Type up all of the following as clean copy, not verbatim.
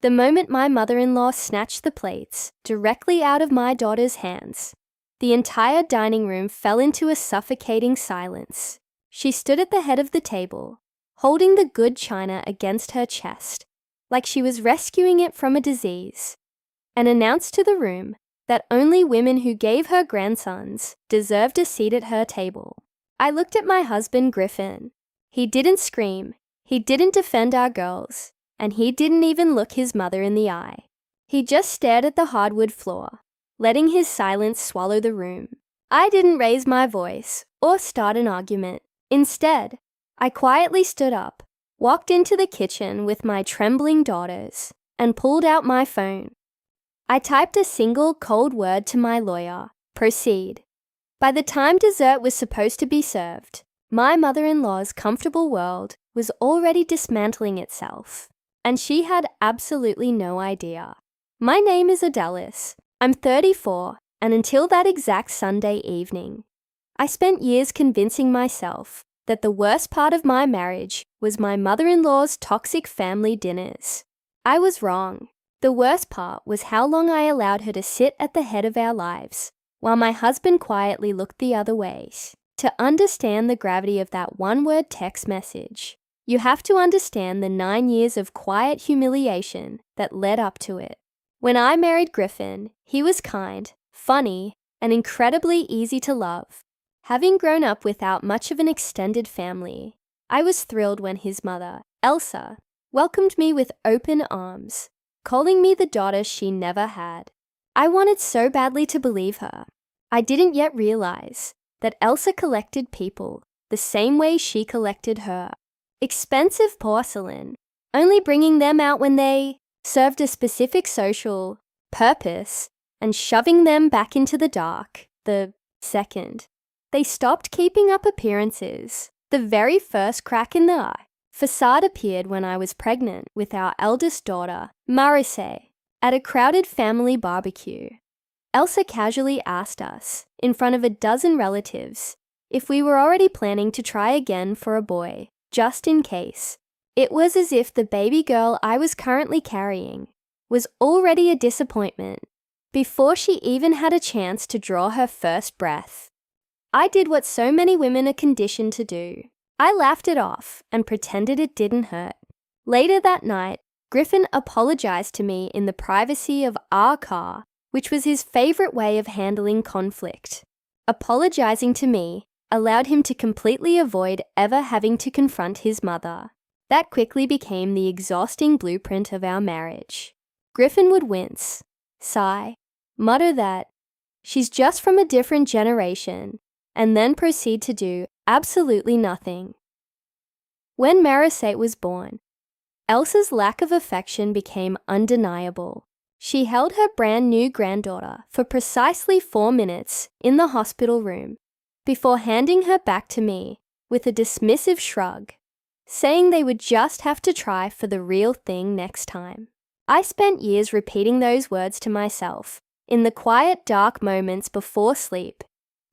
the moment my mother-in-law snatched the plates directly out of my daughter's hands. The entire dining room fell into a suffocating silence. She stood at the head of the table, holding the good china against her chest, like she was rescuing it from a disease, and announced to the room that only women who gave her grandsons deserved a seat at her table. I looked at my husband, Griffin. He didn't scream, he didn't defend our girls, and he didn't even look his mother in the eye. He just stared at the hardwood floor, letting his silence swallow the room. I didn't raise my voice or start an argument. Instead, I quietly stood up, walked into the kitchen with my trembling daughters, and pulled out my phone. I typed a single cold word to my lawyer, proceed. By the time dessert was supposed to be served, my mother-in-law's comfortable world was already dismantling itself, and she had absolutely no idea. My name is Adelis. I'm 34, and until that exact Sunday evening, I spent years convincing myself that the worst part of my marriage was my mother-in-law's toxic family dinners. I was wrong. The worst part was how long I allowed her to sit at the head of our lives, while my husband quietly looked the other way. To understand the gravity of that one-word text message, you have to understand the 9 years of quiet humiliation that led up to it. When I married Griffin, he was kind, funny, and incredibly easy to love. Having grown up without much of an extended family, I was thrilled when his mother, Elsa, welcomed me with open arms, calling me the daughter she never had. I wanted so badly to believe her. I didn't yet realize that Elsa collected people the same way she collected her. Expensive porcelain, only bringing them out when they served a specific social purpose and shoving them back into the dark the second they stopped keeping up appearances. The very first crack in the facade appeared when I was pregnant with our eldest daughter, Marise, at a crowded family barbecue. Elsa casually asked us, in front of a dozen relatives, if we were already planning to try again for a boy, just in case. It was as if the baby girl I was currently carrying was already a disappointment before she even had a chance to draw her first breath. I did what so many women are conditioned to do. I laughed it off and pretended it didn't hurt. Later that night, Griffin apologized to me in the privacy of our car, which was his favorite way of handling conflict. Apologizing to me allowed him to completely avoid ever having to confront his mother. That quickly became the exhausting blueprint of our marriage. Griffin would wince, sigh, mutter that she's just from a different generation, and then proceed to do absolutely nothing. When Marise was born, Elsa's lack of affection became undeniable. She held her brand new granddaughter for precisely 4 minutes in the hospital room before handing her back to me with a dismissive shrug, saying they would just have to try for the real thing next time. I spent years repeating those words to myself in the quiet, dark moments before sleep,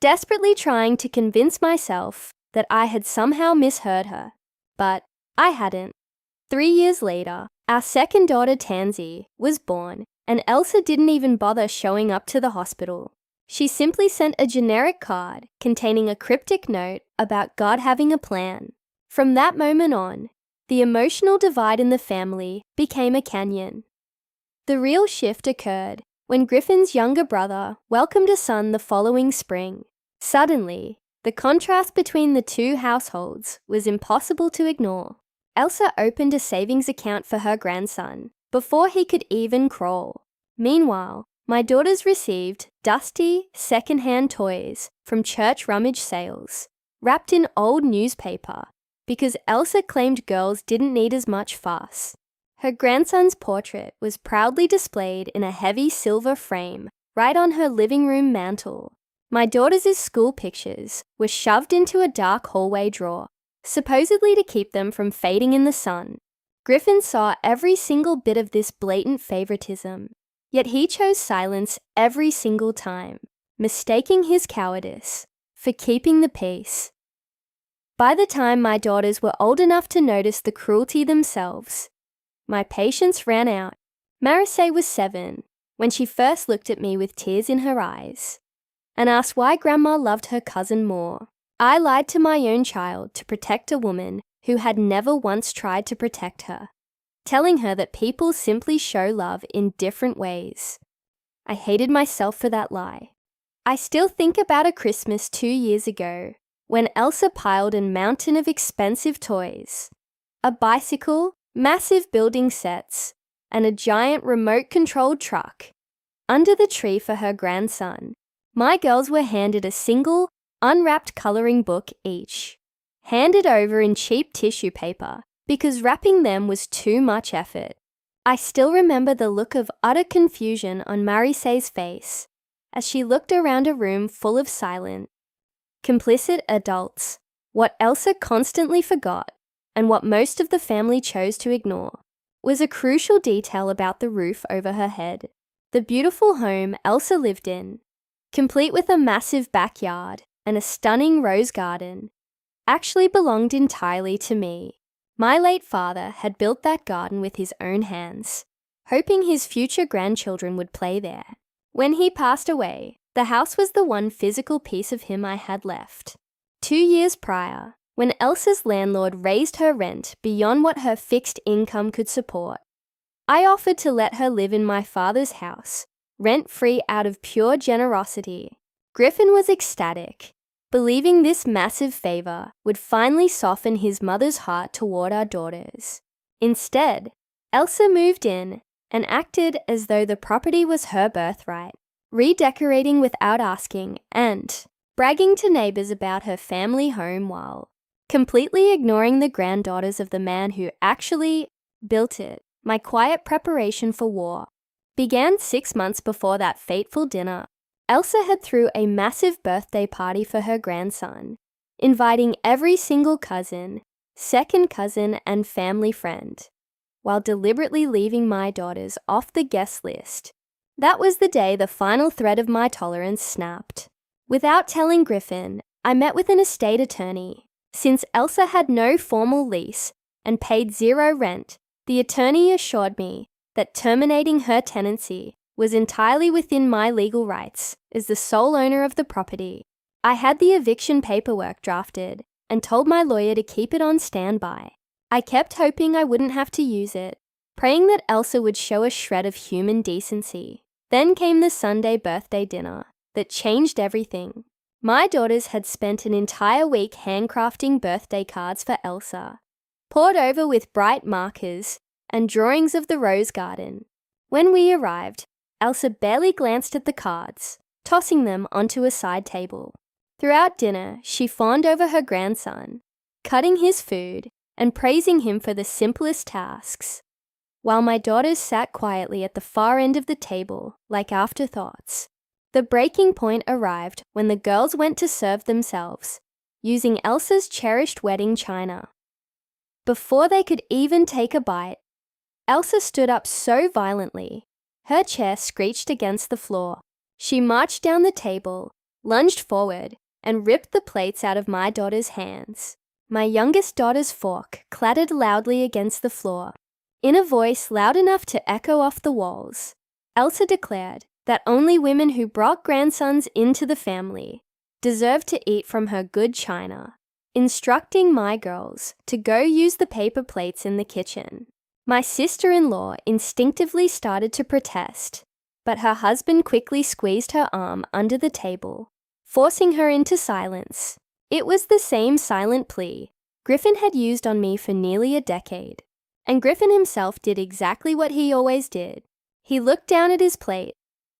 desperately trying to convince myself that I had somehow misheard her, but I hadn't. 3 years later, our second daughter, Tansy, was born, and Elsa didn't even bother showing up to the hospital. She simply sent a generic card containing a cryptic note about God having a plan. From that moment on, the emotional divide in the family became a canyon. The real shift occurred when Griffin's younger brother welcomed a son the following spring. Suddenly, the contrast between the two households was impossible to ignore. Elsa opened a savings account for her grandson before he could even crawl. Meanwhile, my daughters received dusty, second-hand toys from church rummage sales, wrapped in old newspaper, because Elsa claimed girls didn't need as much fuss. Her grandson's portrait was proudly displayed in a heavy silver frame right on her living room mantel. My daughters' school pictures were shoved into a dark hallway drawer, supposedly to keep them from fading in the sun. Griffin saw every single bit of this blatant favoritism, yet he chose silence every single time, mistaking his cowardice for keeping the peace. By the time my daughters were old enough to notice the cruelty themselves, my patience ran out, Marisay was 7 when she first looked at me with tears in her eyes and asked why Grandma loved her cousin more. I lied to my own child to protect a woman who had never once tried to protect her, telling her that people simply show love in different ways. I hated myself for that lie. I still think about a Christmas 2 years ago when Elsa piled a mountain of expensive toys, a bicycle, massive building sets, and a giant remote-controlled truck under the tree for her grandson. My girls were handed a single, unwrapped coloring book each, handed over in cheap tissue paper because wrapping them was too much effort. I still remember the look of utter confusion on Marisay's face as she looked around a room full of silent, complicit adults. What Elsa constantly forgot, and what most of the family chose to ignore, was a crucial detail about the roof over her head. The beautiful home Elsa lived in, complete with a massive backyard and a stunning rose garden, actually belonged entirely to me. My late father had built that garden with his own hands, hoping his future grandchildren would play there. When he passed away, the house was the one physical piece of him I had left. 2 years prior, when Elsa's landlord raised her rent beyond what her fixed income could support, I offered to let her live in my father's house, rent-free out of pure generosity. Griffin was ecstatic, believing this massive favor would finally soften his mother's heart toward our daughters. Instead, Elsa moved in and acted as though the property was her birthright, redecorating without asking and bragging to neighbors about her family home while completely ignoring the granddaughters of the man who actually built it. My quiet preparation for war began 6 months before that fateful dinner. Elsa had threw a massive birthday party for her grandson, inviting every single cousin, second cousin, and family friend, while deliberately leaving my daughters off the guest list. That was the day the final thread of my tolerance snapped. Without telling Griffin, I met with an estate attorney. Since Elsa had no formal lease and paid 0 rent, the attorney assured me that terminating her tenancy was entirely within my legal rights as the sole owner of the property. I had the eviction paperwork drafted and told my lawyer to keep it on standby. I kept hoping I wouldn't have to use it, praying that Elsa would show a shred of human decency. Then came the Sunday birthday dinner that changed everything. My daughters had spent an entire week handcrafting birthday cards for Elsa, poured over with bright markers and drawings of the rose garden. When we arrived, Elsa barely glanced at the cards, tossing them onto a side table. Throughout dinner, she fawned over her grandson, cutting his food and praising him for the simplest tasks, while my daughters sat quietly at the far end of the table like afterthoughts. The breaking point arrived when the girls went to serve themselves, using Elsa's cherished wedding china. Before they could even take a bite, Elsa stood up so violently, her chair screeched against the floor. She marched down the table, lunged forward, and ripped the plates out of my daughter's hands. My youngest daughter's fork clattered loudly against the floor. In a voice loud enough to echo off the walls, Elsa declared that only women who brought grandsons into the family deserved to eat from her good china, instructing my girls to go use the paper plates in the kitchen. My sister-in-law instinctively started to protest, but her husband quickly squeezed her arm under the table, forcing her into silence. It was the same silent plea Griffin had used on me for nearly a decade, and Griffin himself did exactly what he always did. He looked down at his plate,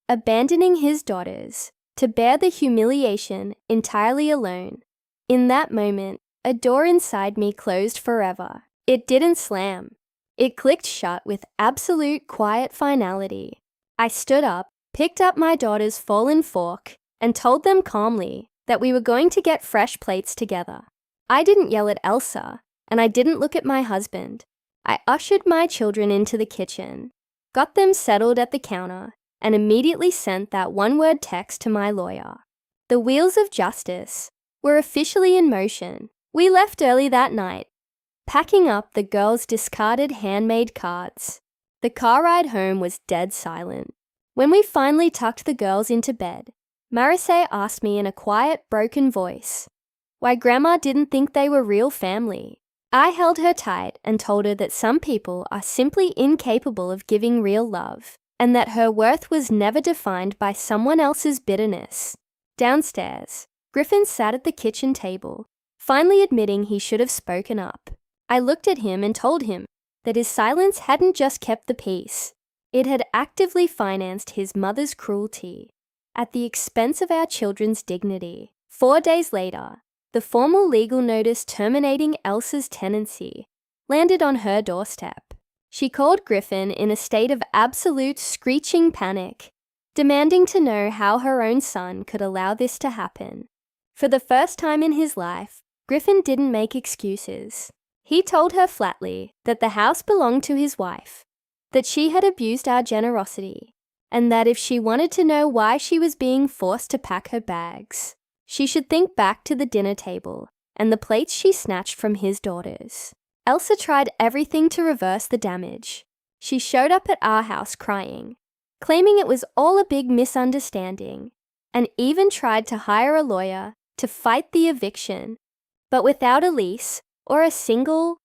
abandoning his daughters to bear the humiliation entirely alone. In that moment, a door inside me closed forever. It didn't slam. It clicked shut with absolute quiet finality. I stood up, picked up my daughter's fallen fork, and told them calmly that we were going to get fresh plates together. I didn't yell at Elsa, and I didn't look at my husband. I ushered my children into the kitchen, got them settled at the counter, and immediately sent that one-word text to my lawyer. The wheels of justice were officially in motion. We left early that night, packing up the girls' discarded handmade cards. The car ride home was dead silent. When we finally tucked the girls into bed, Marisay asked me in a quiet, broken voice why Grandma didn't think they were real family. I held her tight and told her that some people are simply incapable of giving real love, and that her worth was never defined by someone else's bitterness. Downstairs, Griffin sat at the kitchen table, finally admitting he should have spoken up. I looked at him and told him that his silence hadn't just kept the peace. It had actively financed his mother's cruelty, at the expense of our children's dignity. 4 days later, the formal legal notice terminating Elsa's tenancy landed on her doorstep. She called Griffin in a state of absolute screeching panic, demanding to know how her own son could allow this to happen. For the first time in his life, Griffin didn't make excuses. He told her flatly that the house belonged to his wife, that she had abused our generosity, and that if she wanted to know why she was being forced to pack her bags, she should think back to the dinner table and the plates she snatched from his daughters. Elsa tried everything to reverse the damage. She showed up at our house crying, claiming it was all a big misunderstanding, and even tried to hire a lawyer to fight the eviction. But without a lease or a single